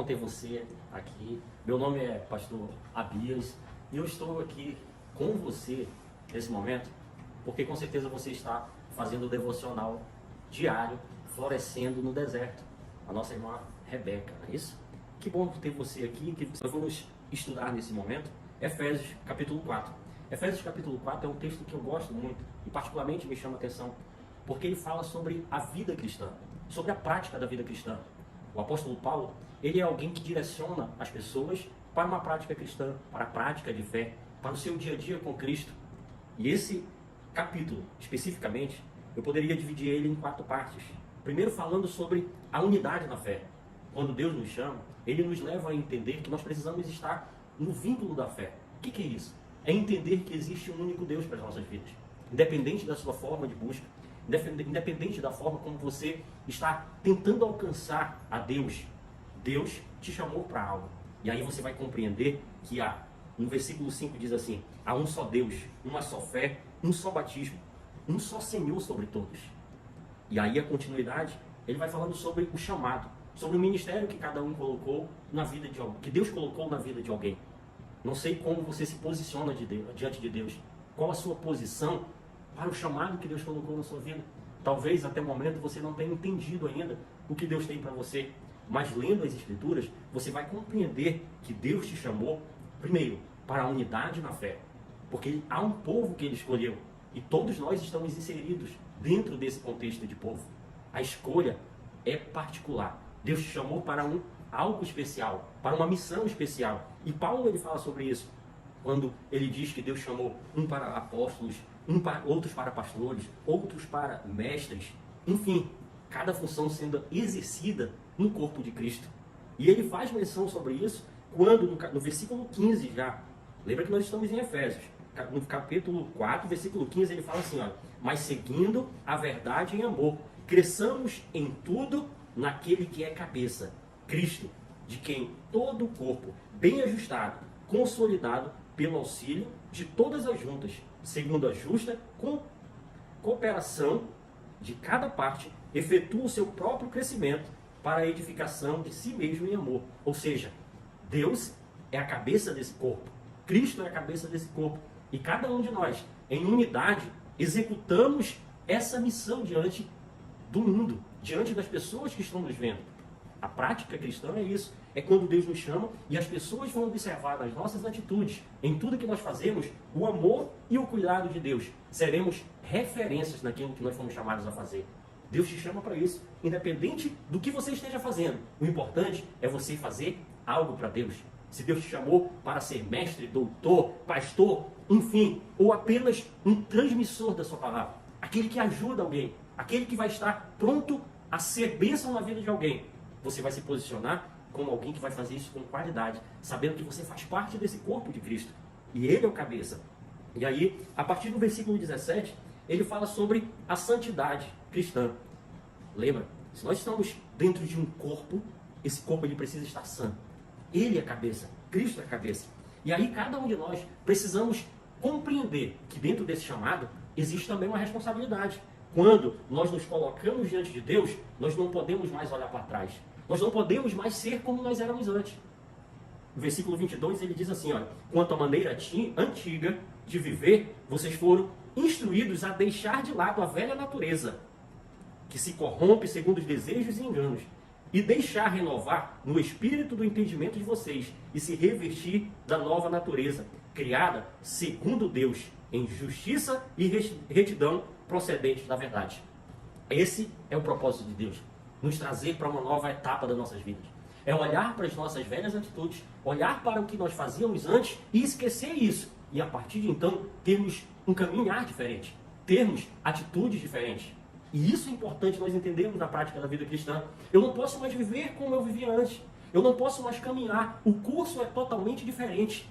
bom ter você aqui. Meu nome é Pastor Abias e eu estou aqui com você nesse momento porque com certeza você está fazendo o devocional diário, florescendo no deserto. A nossa irmã Rebeca, não é isso? Que bom ter você aqui, que nós vamos estudar nesse momento Efésios capítulo 4. Efésios capítulo 4 é um texto que eu gosto muito e particularmente me chama a atenção porque ele fala sobre a vida cristã, sobre a prática da vida cristã. O apóstolo Paulo, ele é alguém que direciona as pessoas para uma prática cristã, para a prática de fé, para o seu dia a dia com Cristo. E esse capítulo, especificamente, eu poderia dividir ele em 4 partes. Primeiro, falando sobre a unidade na fé. Quando Deus nos chama, ele nos leva a entender que nós precisamos estar no vínculo da fé. O que é isso? É entender que existe um único Deus para as nossas vidas, independente da sua forma de busca, independente da forma como você está tentando alcançar a Deus. Deus te chamou para algo. E aí você vai compreender que no versículo 5 diz assim: há um só Deus, uma só fé, um só batismo, um só Senhor sobre todos. E aí a continuidade, ele vai falando sobre o chamado, sobre o ministério que cada um colocou na vida de alguém, que Deus colocou na vida de alguém. Não sei como você se posiciona diante de Deus, qual a sua posição para o chamado que Deus colocou na sua vida. Talvez até o momento você não tenha entendido ainda o que Deus tem para você, mas lendo as Escrituras, você vai compreender que Deus te chamou, primeiro, para a unidade na fé, porque há um povo que Ele escolheu, e todos nós estamos inseridos dentro desse contexto de povo. A escolha é particular. Deus te chamou para algo especial, para uma missão especial. E Paulo, ele fala sobre isso, quando ele diz que Deus chamou um para apóstolos, outros para pastores, outros para mestres, enfim, cada função sendo exercida no corpo de Cristo. E ele faz menção sobre isso quando, no versículo 15 já, lembra que nós estamos em Efésios, no capítulo 4, versículo 15, ele fala assim, olha, mas seguindo a verdade em amor, cresçamos em tudo naquele que é cabeça, Cristo, de quem todo o corpo, bem ajustado, consolidado pelo auxílio de todas as juntas, segundo a justa cooperação de cada parte, efetua o seu próprio crescimento para a edificação de si mesmo em amor. Ou seja, Deus é a cabeça desse corpo, Cristo é a cabeça desse corpo, e cada um de nós, em unidade, executamos essa missão diante do mundo, diante das pessoas que estão nos vendo. A prática cristã é isso, é quando Deus nos chama e as pessoas vão observar nas nossas atitudes, em tudo que nós fazemos, o amor e o cuidado de Deus. Seremos referências naquilo que nós fomos chamados a fazer. Deus te chama para isso, independente do que você esteja fazendo. O importante é você fazer algo para Deus. Se Deus te chamou para ser mestre, doutor, pastor, enfim, ou apenas um transmissor da sua palavra, aquele que ajuda alguém, aquele que vai estar pronto a ser bênção na vida de alguém, você vai se posicionar como alguém que vai fazer isso com qualidade, sabendo que você faz parte desse corpo de Cristo. E Ele é o cabeça. E aí, a partir do versículo 17, ele fala sobre a santidade cristã. Lembra? Se nós estamos dentro de um corpo, esse corpo ele precisa estar santo. Ele é a cabeça, Cristo é a cabeça. E aí, cada um de nós precisamos compreender que dentro desse chamado existe também uma responsabilidade. Quando nós nos colocamos diante de Deus, nós não podemos mais olhar para trás. Nós não podemos mais ser como nós éramos antes. No versículo 22 ele diz assim, olha, quanto à maneira antiga de viver, vocês foram instruídos a deixar de lado a velha natureza, que se corrompe segundo os desejos e enganos, e deixar renovar no espírito do entendimento de vocês, e se revestir da nova natureza, criada segundo Deus, em justiça e retidão procedentes da verdade. Esse é o propósito de Deus, nos trazer para uma nova etapa das nossas vidas. É olhar para as nossas velhas atitudes, olhar para o que nós fazíamos antes e esquecer isso. E a partir de então, termos um caminhar diferente, termos atitudes diferentes. E isso é importante nós entendermos na prática da vida cristã. Eu não posso mais viver como eu vivia antes. Eu não posso mais caminhar. O curso é totalmente diferente.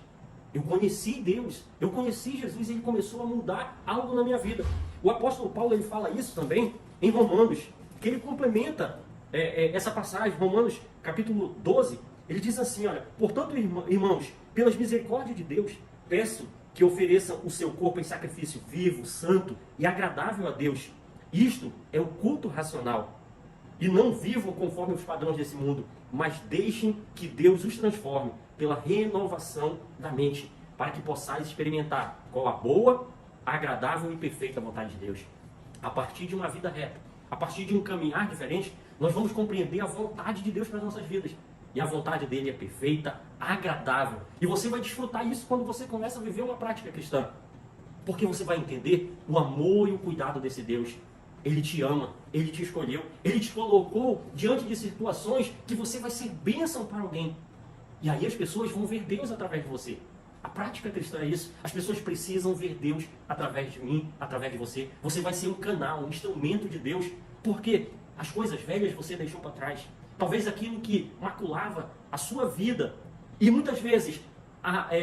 Eu conheci Deus, eu conheci Jesus e Ele começou a mudar algo na minha vida. O apóstolo Paulo ele fala isso também em Romanos, que ele complementa essa passagem, Romanos capítulo 12, ele diz assim, olha, portanto, irmãos, pelas misericórdias de Deus, peço que ofereçam o seu corpo em sacrifício vivo, santo e agradável a Deus. Isto é o culto racional. E não vivam conforme os padrões desse mundo, mas deixem que Deus os transforme pela renovação da mente, para que possais experimentar qual a boa, agradável e perfeita vontade de Deus. A partir de uma vida reta, a partir de um caminhar diferente, nós vamos compreender a vontade de Deus para as nossas vidas. E a vontade dele é perfeita, agradável. E você vai desfrutar isso quando você começa a viver uma prática cristã. Porque você vai entender o amor e o cuidado desse Deus. Ele te ama, Ele te escolheu, Ele te colocou diante de situações que você vai ser bênção para alguém. E aí as pessoas vão ver Deus através de você. A prática cristã é isso. As pessoas precisam ver Deus através de mim, através de você. Você vai ser um canal, um instrumento de Deus. Porque as coisas velhas você deixou para trás. Talvez aquilo que maculava a sua vida e muitas vezes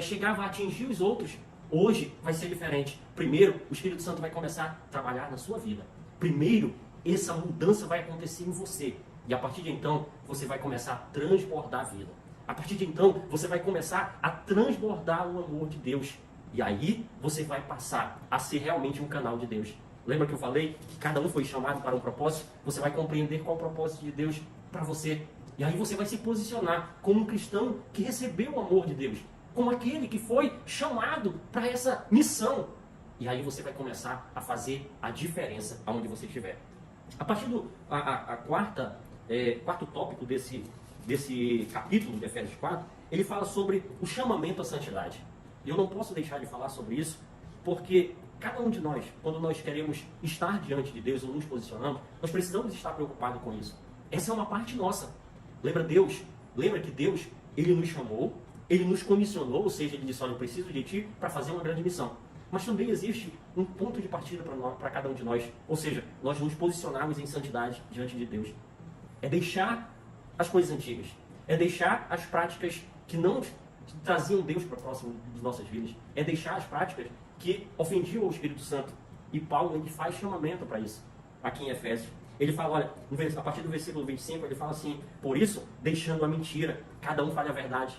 chegava a atingir os outros, hoje vai ser diferente. Primeiro, o Espírito Santo vai começar a trabalhar na sua vida. Primeiro, essa mudança vai acontecer em você. E a partir de então, você vai começar a transbordar a vida. A partir de então, você vai começar a transbordar o amor de Deus. E aí, você vai passar a ser realmente um canal de Deus. Lembra que eu falei que cada um foi chamado para um propósito? Você vai compreender qual é o propósito de Deus para você. E aí você vai se posicionar como um cristão que recebeu o amor de Deus. Como aquele que foi chamado para essa missão. E aí você vai começar a fazer a diferença aonde você estiver. A partir do quarto tópico desse capítulo de Efésios 4, ele fala sobre o chamamento à santidade. E eu não posso deixar de falar sobre isso, porque cada um de nós, quando nós queremos estar diante de Deus ou nos posicionando, nós precisamos estar preocupados com isso. Essa é uma parte nossa. Lembra que Deus, Ele nos chamou, Ele nos comissionou, ou seja, Ele disse, olha, eu preciso de ti para fazer uma grande missão. Mas também existe um ponto de partida para cada um de nós. Ou seja, nós nos posicionarmos em santidade diante de Deus. É deixar as coisas antigas. É deixar as práticas que não traziam Deus para próximo de nossas vidas. É deixar as práticas que ofendiam o Espírito Santo. E Paulo, ele faz chamamento para isso, aqui em Efésios. Ele fala, olha, a partir do versículo 25, ele fala assim, por isso, deixando a mentira, cada um fale a verdade.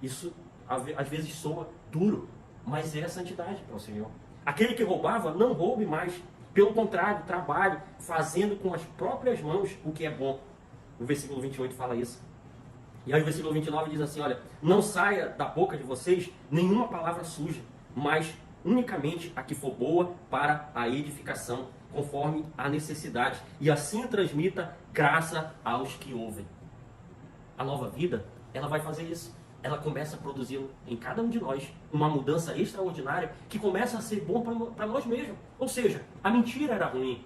Isso, às vezes, soa duro, mas é a santidade para o Senhor. Aquele que roubava, não roube mais. Pelo contrário, trabalhe, fazendo com as próprias mãos o que é bom. O versículo 28 fala isso. E aí o versículo 29 diz assim, olha, não saia da boca de vocês nenhuma palavra suja, mas unicamente a que for boa para a edificação, conforme a necessidade. E assim transmita graça aos que ouvem. A nova vida, ela vai fazer isso. Ela começa a produzir em cada um de nós uma mudança extraordinária que começa a ser bom para nós mesmos. Ou seja, a mentira era ruim.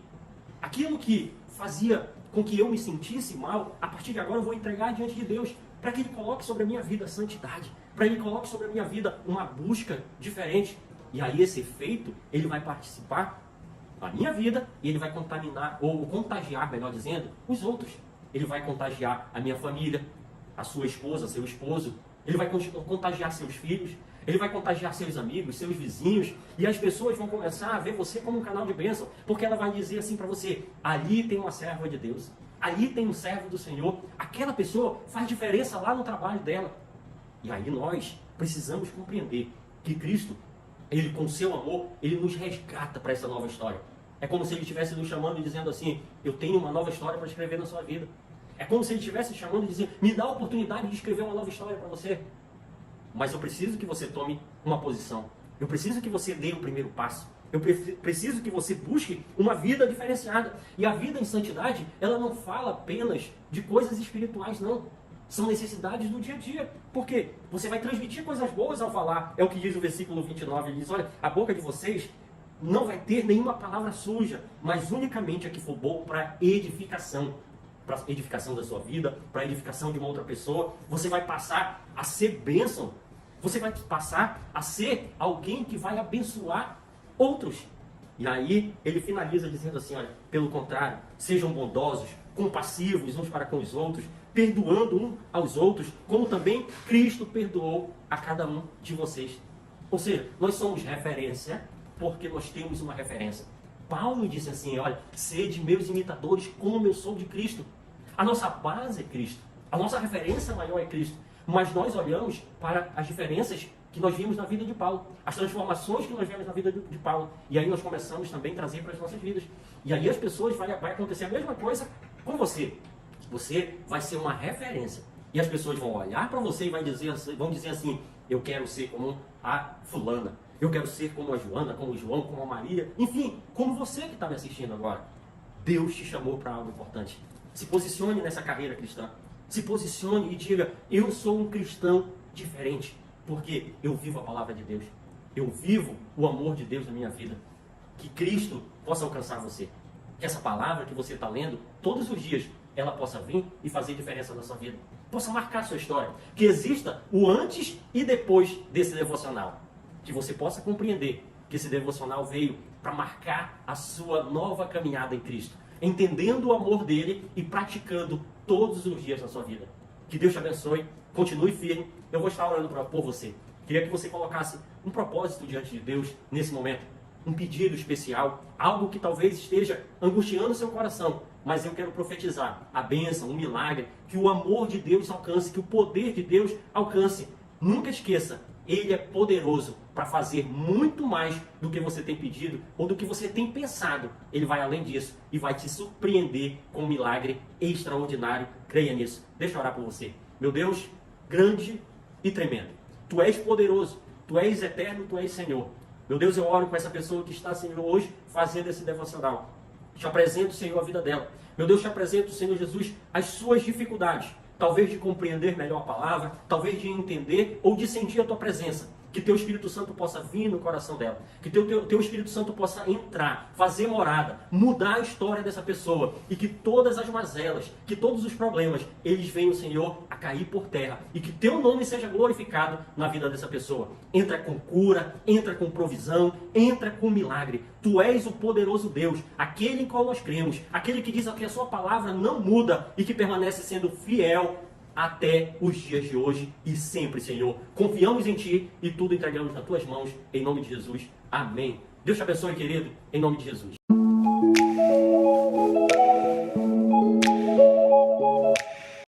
Aquilo que fazia com que eu me sentisse mal, a partir de agora eu vou entregar diante de Deus, para que Ele coloque sobre a minha vida a santidade, para que Ele coloque sobre a minha vida uma busca diferente. E aí esse efeito, ele vai participar da minha vida e ele vai contaminar, ou contagiar, melhor dizendo, os outros. Ele vai contagiar a minha família, a sua esposa, seu esposo. Ele vai contagiar seus filhos, ele vai contagiar seus amigos, seus vizinhos, e as pessoas vão começar a ver você como um canal de bênção, porque ela vai dizer assim para você, ali tem uma serva de Deus, ali tem um servo do Senhor, aquela pessoa faz diferença lá no trabalho dela. E aí nós precisamos compreender que Cristo, Ele com seu amor, Ele nos resgata para essa nova história. É como se Ele estivesse nos chamando e dizendo assim, eu tenho uma nova história para escrever na sua vida. É como se Ele estivesse chamando e dizendo, me dá a oportunidade de escrever uma nova história para você. Mas eu preciso que você tome uma posição. Eu preciso que você dê o primeiro passo. Eu preciso que você busque uma vida diferenciada. E a vida em santidade, ela não fala apenas de coisas espirituais, não. São necessidades do dia a dia. Por quê? Você vai transmitir coisas boas ao falar. É o que diz o versículo 29. Ele diz, olha, a boca de vocês não vai ter nenhuma palavra suja, mas unicamente a que for boa para edificação. Para a edificação da sua vida, para a edificação de uma outra pessoa. Você vai passar a ser bênção. Você vai passar a ser alguém que vai abençoar outros. E aí ele finaliza dizendo assim, olha, pelo contrário, sejam bondosos, compassivos uns para com os outros, perdoando uns aos outros, como também Cristo perdoou a cada um de vocês. Ou seja, nós somos referência porque nós temos uma referência. Paulo disse assim, olha, sede meus imitadores como eu sou de Cristo. A nossa base é Cristo. A nossa referência maior é Cristo. Mas nós olhamos para as diferenças que nós vimos na vida de Paulo. As transformações que nós vemos na vida de Paulo. E aí nós começamos também a trazer para as nossas vidas. E aí as pessoas, vai acontecer a mesma coisa com você. Você vai ser uma referência. E as pessoas vão olhar para você e vão dizer assim, eu quero ser como a fulana. Eu quero ser como a Joana, como o João, como a Maria. Enfim, como você que está me assistindo agora. Deus te chamou para algo importante. Se posicione nessa carreira cristã. Se posicione e diga, eu sou um cristão diferente. Porque eu vivo a palavra de Deus. Eu vivo o amor de Deus na minha vida. Que Cristo possa alcançar você. Que essa palavra que você está lendo, todos os dias, ela possa vir e fazer diferença na sua vida. Possa marcar a sua história. Que exista o antes e depois desse devocional. Que você possa compreender que esse devocional veio para marcar a sua nova caminhada em Cristo. Entendendo o amor dele e praticando todos os dias na sua vida. Que Deus te abençoe. Continue firme. Eu vou estar orando por você. Queria que você colocasse um propósito diante de Deus nesse momento. Um pedido especial. Algo que talvez esteja angustiando seu coração. Mas eu quero profetizar a bênção, um milagre. Que o amor de Deus alcance. Que o poder de Deus alcance. Nunca esqueça. Ele é poderoso para fazer muito mais do que você tem pedido ou do que você tem pensado. Ele vai além disso e vai te surpreender com um milagre extraordinário. Creia nisso. Deixa eu orar por você. Meu Deus, grande e tremendo. Tu és poderoso, Tu és eterno, Tu és Senhor. Meu Deus, eu oro com essa pessoa que está, Senhor, hoje fazendo esse devocional. Te apresento, Senhor, a vida dela. Meu Deus, te apresento, Senhor Jesus, as suas dificuldades. Talvez de compreender melhor a palavra, talvez de entender ou de sentir a Tua presença. Que Teu Espírito Santo possa vir no coração dela. Que Teu Espírito Santo possa entrar, fazer morada, mudar a história dessa pessoa. E que todas as mazelas, que todos os problemas, eles venham, Senhor, a cair por terra. E que Teu nome seja glorificado na vida dessa pessoa. Entra com cura, entra com provisão, entra com milagre. Tu és o poderoso Deus, aquele em qual nós cremos. Aquele que diz que a Sua palavra não muda e que permanece sendo fiel até os dias de hoje e sempre, Senhor. Confiamos em Ti e tudo entregamos nas Tuas mãos, em nome de Jesus. Amém. Deus te abençoe, querido, em nome de Jesus.